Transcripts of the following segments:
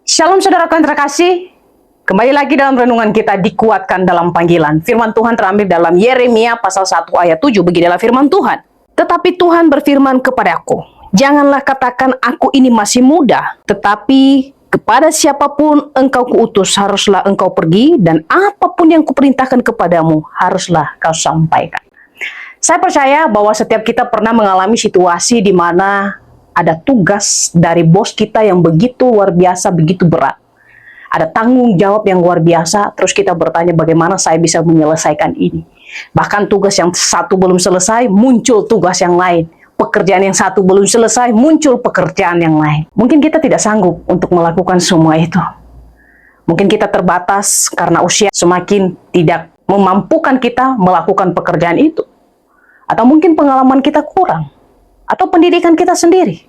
Shalom saudaraku yang terkasih, kembali lagi dalam renungan kita dikuatkan dalam panggilan. Firman Tuhan terambil dalam Yeremia pasal 1 ayat 7, beginilah firman Tuhan. Tetapi Tuhan berfirman kepadaku, janganlah katakan aku ini masih muda, tetapi kepada siapapun engkau kuutus haruslah engkau pergi, dan apapun yang kuperintahkan kepadamu haruslah kau sampaikan. Saya percaya bahwa setiap kita pernah mengalami situasi di mana ada tugas dari bos kita yang begitu luar biasa, begitu berat. Ada tanggung jawab yang luar biasa, terus kita bertanya bagaimana saya bisa menyelesaikan ini. Bahkan tugas yang satu belum selesai, muncul tugas yang lain. Pekerjaan yang satu belum selesai, muncul pekerjaan yang lain. Mungkin kita tidak sanggup untuk melakukan semua itu. Mungkin kita terbatas karena usia semakin tidak memampukan kita melakukan pekerjaan itu. Atau mungkin pengalaman kita kurang. Atau pendidikan kita sendiri,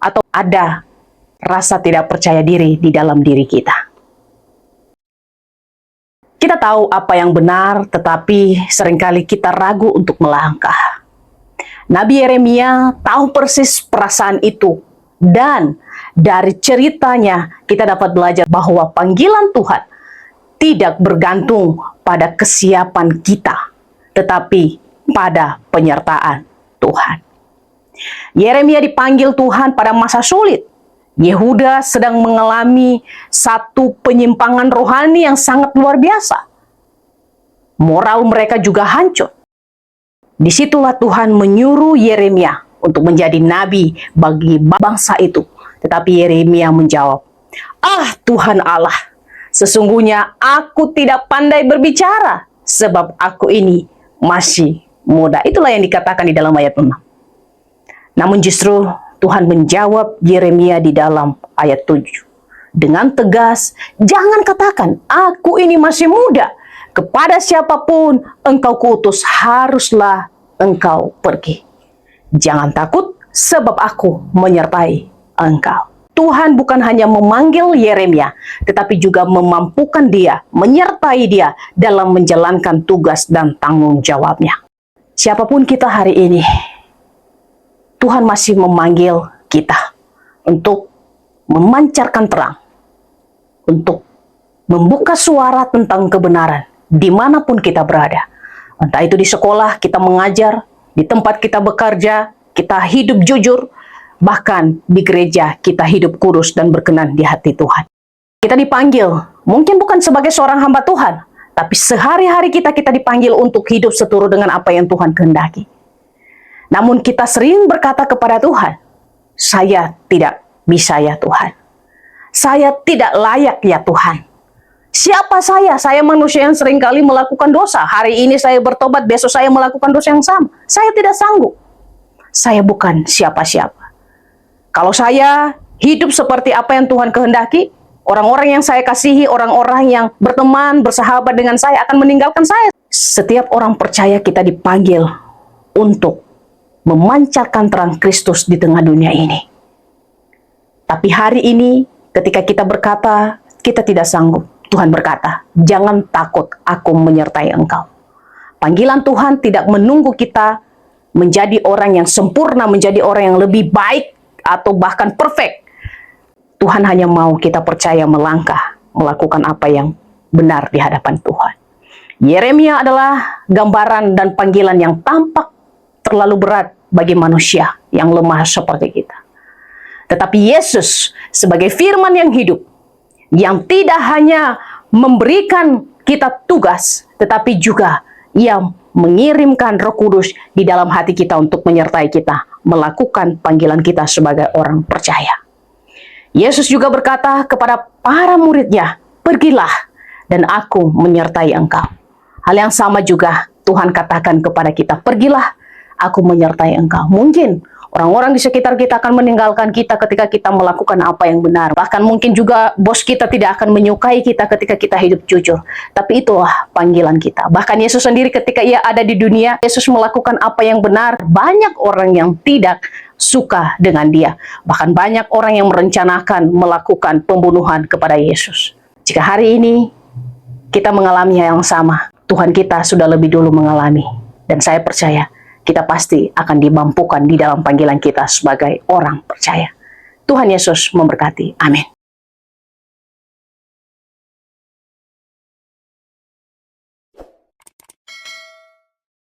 atau ada rasa tidak percaya diri di dalam diri kita. Kita tahu apa yang benar, tetapi seringkali kita ragu untuk melangkah. Nabi Yeremia tahu persis perasaan itu, dan dari ceritanya kita dapat belajar bahwa panggilan Tuhan tidak bergantung pada kesiapan kita, tetapi pada penyertaan Tuhan. Yeremia dipanggil Tuhan pada masa sulit. Yehuda sedang mengalami satu penyimpangan rohani yang sangat luar biasa. Moral mereka juga hancur. Disitulah Tuhan menyuruh Yeremia untuk menjadi nabi bagi bangsa itu. Tetapi Yeremia menjawab, "Ah Tuhan Allah, sesungguhnya aku tidak pandai berbicara, sebab aku ini masih muda." Itulah yang dikatakan di dalam ayat 6. Namun justru Tuhan menjawab Yeremia di dalam ayat 7. Dengan tegas, jangan katakan, aku ini masih muda. Kepada siapapun engkau kuutus, haruslah engkau pergi. Jangan takut, sebab aku menyertai engkau. Tuhan bukan hanya memanggil Yeremia, tetapi juga memampukan dia, menyertai dia dalam menjalankan tugas dan tanggung jawabnya. Siapapun kita hari ini, Tuhan masih memanggil kita untuk memancarkan terang, untuk membuka suara tentang kebenaran dimanapun kita berada. Entah itu di sekolah kita mengajar, di tempat kita bekerja, kita hidup jujur, bahkan di gereja kita hidup kudus dan berkenan di hati Tuhan. Kita dipanggil, mungkin bukan sebagai seorang hamba Tuhan, tapi sehari-hari kita dipanggil untuk hidup seturut dengan apa yang Tuhan kehendaki. Namun kita sering berkata kepada Tuhan, saya tidak bisa ya Tuhan. Saya tidak layak ya Tuhan. Siapa saya? Saya manusia yang seringkali melakukan dosa. Hari ini saya bertobat, besok saya melakukan dosa yang sama. Saya tidak sanggup. Saya bukan siapa-siapa. Kalau saya hidup seperti apa yang Tuhan kehendaki, orang-orang yang saya kasihi, orang-orang yang berteman, bersahabat dengan saya akan meninggalkan saya. Setiap orang percaya kita dipanggil untuk memancarkan terang Kristus di tengah dunia ini. Tapi hari ini ketika kita berkata, kita tidak sanggup, Tuhan berkata, jangan takut, aku menyertai engkau. Panggilan Tuhan tidak menunggu kita menjadi orang yang sempurna, menjadi orang yang lebih baik, atau bahkan perfect. Tuhan hanya mau kita percaya melangkah, melakukan apa yang benar di hadapan Tuhan. Yeremia adalah gambaran dan panggilan yang tampak terlalu berat bagi manusia yang lemah seperti kita. Tetapi Yesus sebagai firman yang hidup, yang tidak hanya memberikan kita tugas, tetapi juga yang mengirimkan Roh Kudus di dalam hati kita untuk menyertai kita, melakukan panggilan kita sebagai orang percaya. Yesus juga berkata kepada para muridnya, pergilah dan aku menyertai engkau. Hal yang sama juga Tuhan katakan kepada kita, pergilah, aku menyertai engkau. Mungkin orang-orang di sekitar kita akan meninggalkan kita ketika kita melakukan apa yang benar. Bahkan mungkin juga bos kita tidak akan menyukai kita ketika kita hidup jujur. Tapi itulah panggilan kita. Bahkan Yesus sendiri ketika ia ada di dunia, Yesus melakukan apa yang benar. Banyak orang yang tidak suka dengan dia. Bahkan banyak orang yang merencanakan melakukan pembunuhan kepada Yesus. Jika hari ini kita mengalami yang sama, Tuhan kita sudah lebih dulu mengalami. Dan saya percaya kita pasti akan dimampukan di dalam panggilan kita sebagai orang percaya. Tuhan Yesus memberkati. Amin.